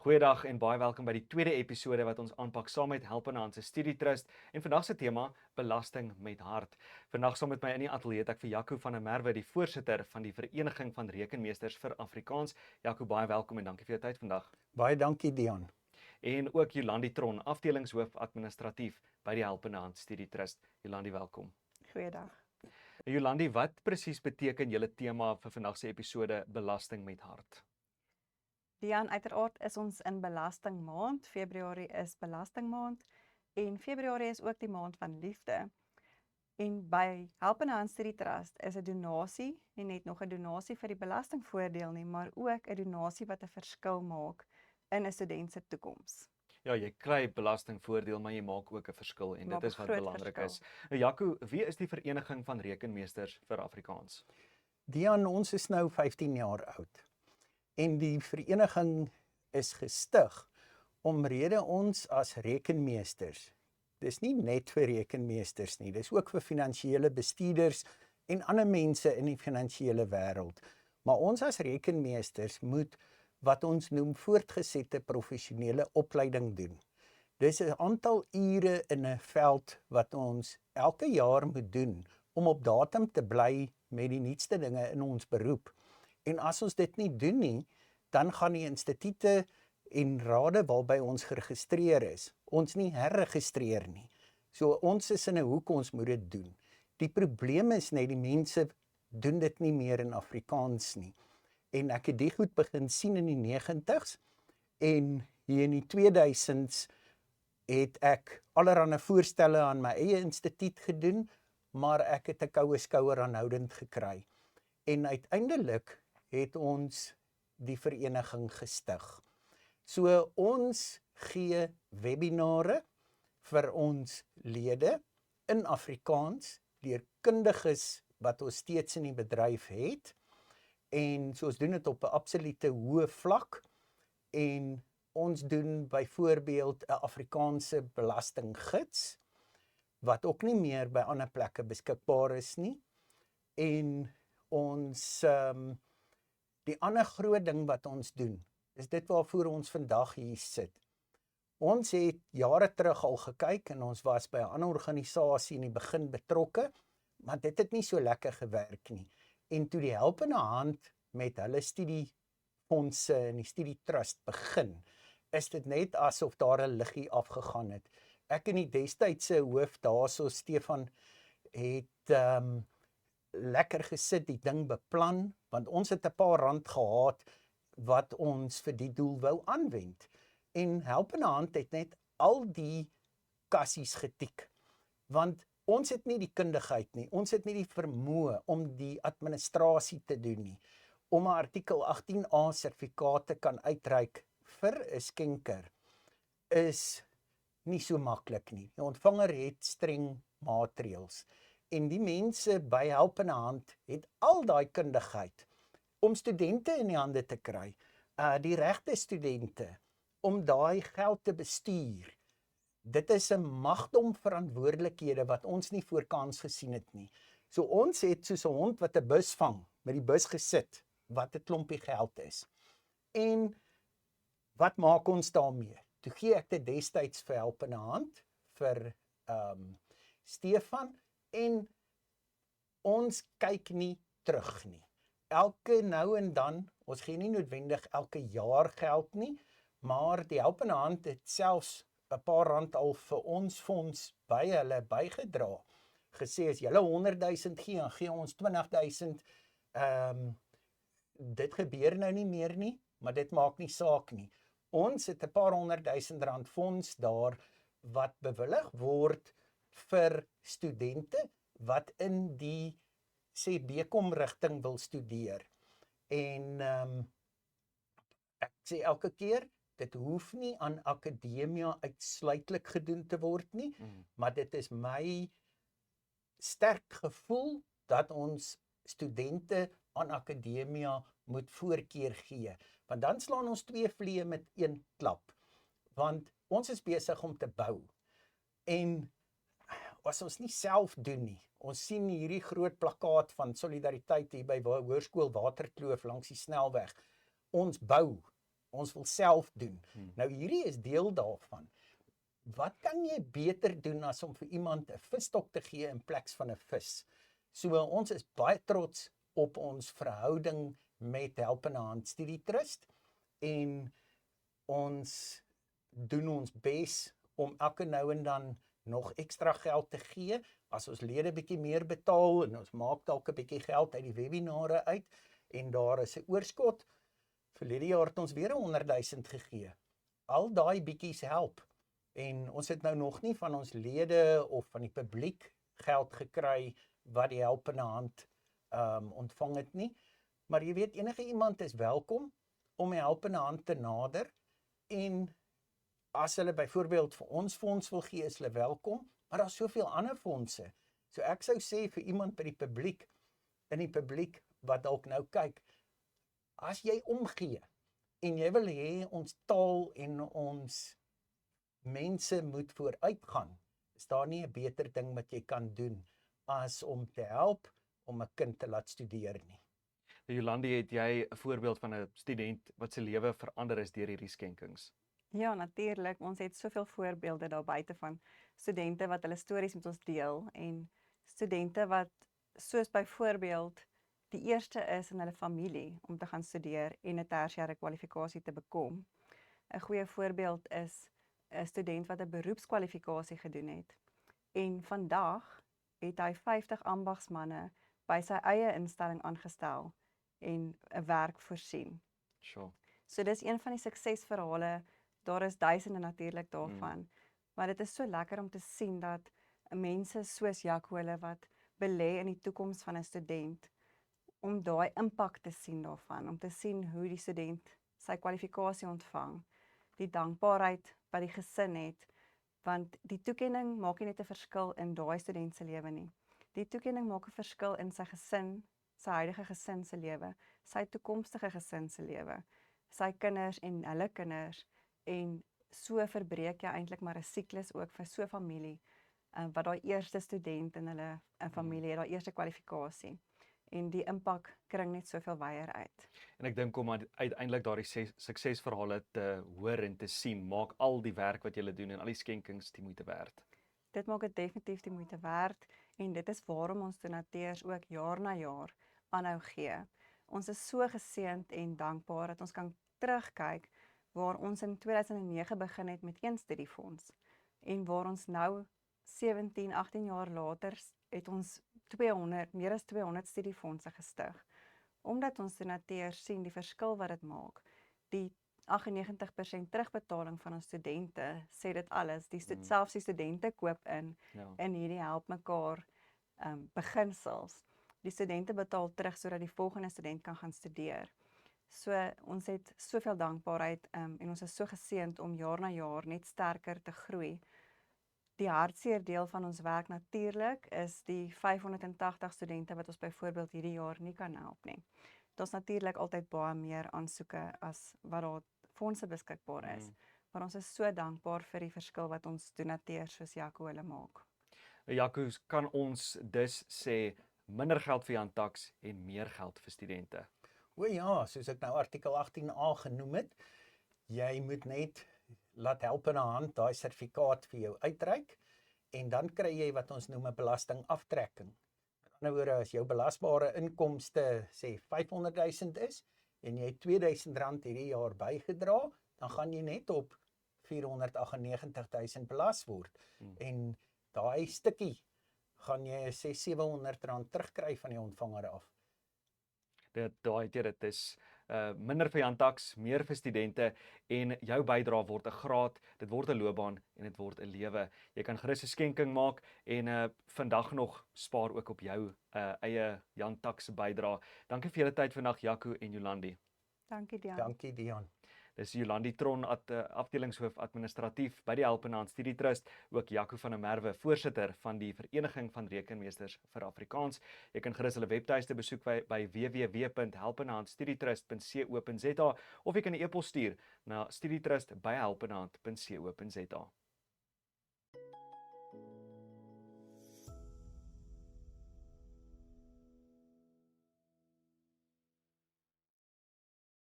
Goeiedag en baie welkom by die tweede episode wat ons aanpak saam met Help in Hand se Studietrust en vandag se tema belasting met hart. Vandag saam met my in die ateljee het ek vir Jaco van der Merwe, die voorsitter van die Vereniging van Rekenmeesters vir Afrikaans. Jaco, baie welkom en dankie vir jou tyd vandag. Baie dankie Dion. En ook Jolandi Tron, afdelingshoof administratief by die Help in Hand Studietrust. Jolandi, welkom. Goeiedag. Jolandi, wat presies beteken julle tema vir vandag se episode belasting met hart? Dian, uiteraard is ons in belastingmaand. Februarie is belastingmaand en Februarie is ook die maand van liefde. En by Help in Hand Studietrust is 'n donasie, nie net nog 'n donasie vir die belastingvoordeel nie, maar ook 'n donasie wat 'n verskil maak in 'n student se toekoms. Ja, jy kry belastingvoordeel, maar jy maak ook 'n verskil en Maak dit is wat groot belangrik is. verskil. Jaco, wie is die Vereniging van Rekenmeesters vir Afrikaans? Dion, ons is nou 15 jaar oud. En die vereniging is gestig omrede ons as rekenmeesters. Dis nie net vir rekenmeesters nie, dis ook vir finansiële bestuurders en ander mense in die finansiële wêreld. Maar ons as rekenmeesters moet wat ons noem voortgesette professionele opleiding doen. Dis 'n aantal ure in 'n veld wat ons elke jaar moet doen om op datum te bly met die nuutste dinge in ons beroep. En as ons dit nie doen nie, dan gaan die instituute en rade waarby ons geregistreer is, ons nie herregistreer nie. So ons is in 'n hoek, ons moet dit doen. Die probleem is net die mense doen dit nie meer in Afrikaans nie. En ek het dit goed begin sien in die 90's en hier in die 2000's het ek allerlei voorstelle aan my eie instituut gedoen, maar ek het 'n koue skouer aanhoudend gekry. En uiteindelik het ons die vereniging gestig. So ons gee webinare vir ons lede in Afrikaans deur kundiges wat ons steeds in die bedryf het. En so ons doen dit op 'n absolute hoë vlak en ons doen byvoorbeeld 'n Afrikaanse belastinggids wat ook nie meer by ander plekke beskikbaar is nie. En ons die ander groot ding wat ons doen, is dit waarvoor ons vandag hier sit. Ons het jare terug al gekyk en ons was by 'n ander organisasie in die begin betrokke, maar dit het nie so lekker gewerk nie. En toe die Help in Hand met hulle studiefondse en die studietrust begin, is dit net asof daar 'n liggie afgegaan het. Ek en die destydse hoof daarso, Stefan, het lekker gesit, die ding beplan, want ons het 'n paar rand gehad wat ons vir die doel wou aanwend. En Help in Hand het net al die kassies getik, want ons het nie die kundigheid nie, ons het nie die vermoë om die administrasie te doen nie, om 'n artikel 18A sertifikaat te kan uitreik vir 'n skenker is nie so maklik nie. Die ontvanger het streng maatreëls en die mense by Help in Hand het al daai kundigheid om studente in die hande te kry, die regte studente, om daai geld te bestuur. Dit is 'n magdom verantwoordelikhede wat ons nie voorkans gesien het nie. So ons het soos 'n hond wat 'n bus vang, met die bus gesit, wat 'n klompie geld is. En wat maak ons daarmee? Toe gee ek dit destyds vir Help in Hand, vir Stefan, en ons kyk nie terug nie. Elke nou en dan, ons gee nie noodwendig elke jaar geld nie, maar die Help in Hand het selfs 'n paar rand al vir ons fonds by hulle bygedra. Gesê as julle 100 000 gee, dan gee ons 20 000. Dit gebeur nou nie meer nie, maar dit maak nie saak nie. Ons het 'n paar 100 000 rand fonds daar wat bewillig word vir studente wat in die sê BCom rigting wil studeer. En ek sê elke keer, dit hoef nie aan akademia uitsluitlik gedoen te word nie, maar dit is my sterk gevoel dat ons studente aan akademia moet voorkeur gee, want dan slaan ons 2 vliee met 1 klap, want ons is besig om te bou, en as ons nie self doen nie, ons sien hierdie groot plakkaat van solidariteit hier by Hoërskool Waterkloof langs die snelweg, ons bou, Ons wil self doen. Nou hierdie is deel daarvan. Wat kan jy beter doen as om vir iemand 'n visstok te gee in plaas van 'n vis? So ons is baie trots op ons verhouding met Helpende Hand Studie Trust en ons doen ons bes om elke nou en dan nog ekstra geld te gee as ons lede bietjie meer betaal en ons maak dalk 'n bietjie geld uit die webinare uit en daar is 'n oorskot. Verlede jaar het ons weer 100 000 gegee. Al daai bietjies help. En ons het nou nog nie van ons lede of van die publiek geld gekry wat die Helpende Hand ontvang het nie. Maar jy weet, enige iemand is welkom om die Helpende Hand te nader en as hulle byvoorbeeld vir ons fonds wil gee, is hulle welkom, maar daar's soveel ander fondse. So ek sou sê vir iemand by in die publiek wat dalk nou kyk, as jy omgee en jy wil hê ons taal en ons mense moet vooruitgaan, is daar nie 'n beter ding wat jy kan doen as om te help om 'n kind te laat studeer nie. Jolandi, het jy 'n voorbeeld van 'n student wat se lewe verander is deur hierdie skenkings? Ja, natuurlik. Ons het soveel voorbeelde daar buite van studente wat hulle stories met ons deel en studente wat soos byvoorbeeld die eerste is in hulle familie om te gaan studeer en 'n tersiêre kwalifikasie te bekom. 'n Goeie voorbeeld is 'n student wat 'n beroepskwalifikasie gedoen het en vandag het hy 50 ambagsmanne by sy eie instelling aangestel en 'n werk voorsien. Sure. So dis een van die suksesverhale. Daar is duisende natuurlik daarvan. Maar dit is so lekker om te sien dat mense soos Jaco hulle wat belê in die toekoms van 'n student, om daai impak te sien daarvan, om te sien hoe die student sy kwalifikasie ontvang, die dankbaarheid wat die gesin het, want die toekenning maak nie net 'n verskil in daai student se lewe nie. Die toekenning maak 'n verskil in sy gesin, sy huidige gesin se lewe, sy toekomstige gesin se lewe, sy kinders en hulle kinders, en so verbreek jy eintlik maar 'n siklus ook vir so 'n familie, wat daai eerste student in hulle familie het, daai eerste kwalifikasie. En die impak kring net soveel wyer uit. En ek dink om uiteindelik daardie suksesverhale te hoor en te sien, maak al die werk wat julle doen en al die skenkings die moeite werd. Dit maak dit definitief die moeite werd en dit is waarom ons donateurs ook jaar na jaar aanhou gee. Ons is so geseënd en dankbaar dat ons kan terugkyk waar ons in 2009 begin het met een studiefonds en waar ons nou 17, 18 jaar later het ons meer as 200 studiefondse gestig. Omdat ons donateurs sien die verskil wat dit maak. Die 98% terugbetaling van ons studente sê dit alles. Selfs die studente koop in hierdie help mekaar beginsels. Die studente betaal terug sodat die volgende student kan gaan studeer. So ons het soveel dankbaarheid en ons is so geseënd om jaar na jaar net sterker te groei. Die hartseer deel van ons werk natuurlik is die 580 studente wat ons byvoorbeeld hierdie jaar nie kan help nie. Daar's natuurlik altyd baie meer aansoeke as wat daar fondse beskikbaar is. Maar ons is so dankbaar vir die verskil wat ons donateurs soos Jaco hulle maak. Jaco, kan ons dus sê minder geld vir Jan Tax en meer geld vir studente? O ja, soos ek nou artikel 18A genoem het, jy moet net laat Helpende Hand daai sertifikaat vir jou uitreik en dan kry jy wat ons noem 'n belastingaftrekking. Met ander woorde, as jou belasbare inkomste sê 500 000 is en jy het R2000 hierdie jaar bygedra, dan gaan jy net op 498 000 belas word. En daai stukkie gaan jy R600-700 terugkry van die ontvanger af. Dit is minder vir Jan Tax, meer vir studente en jou bydrae word 'n graad, dit word 'n loopbaan en dit word 'n lewe. Jy kan gerus 'n skenking maak en vandag nog spaar ook op jou eie Jan Tax bydrae. Dankie vir julle tyd vandag, Jaco en Jolandi. Dankie Dian. Dankie Dian. Dis Jolandi Tron, afdelingshoof administratief by die Helpende Hand Studie Trust, ook Jaco van der Merwe, voorsitter van die Vereniging van Rekenmeesters vir Afrikaans. Jy kan gerus hulle webtuiste besoek by www.helpendehandstudietrust.co.za of jy kan 'n e-pos stuur na studietrust@helpendehand.co.za.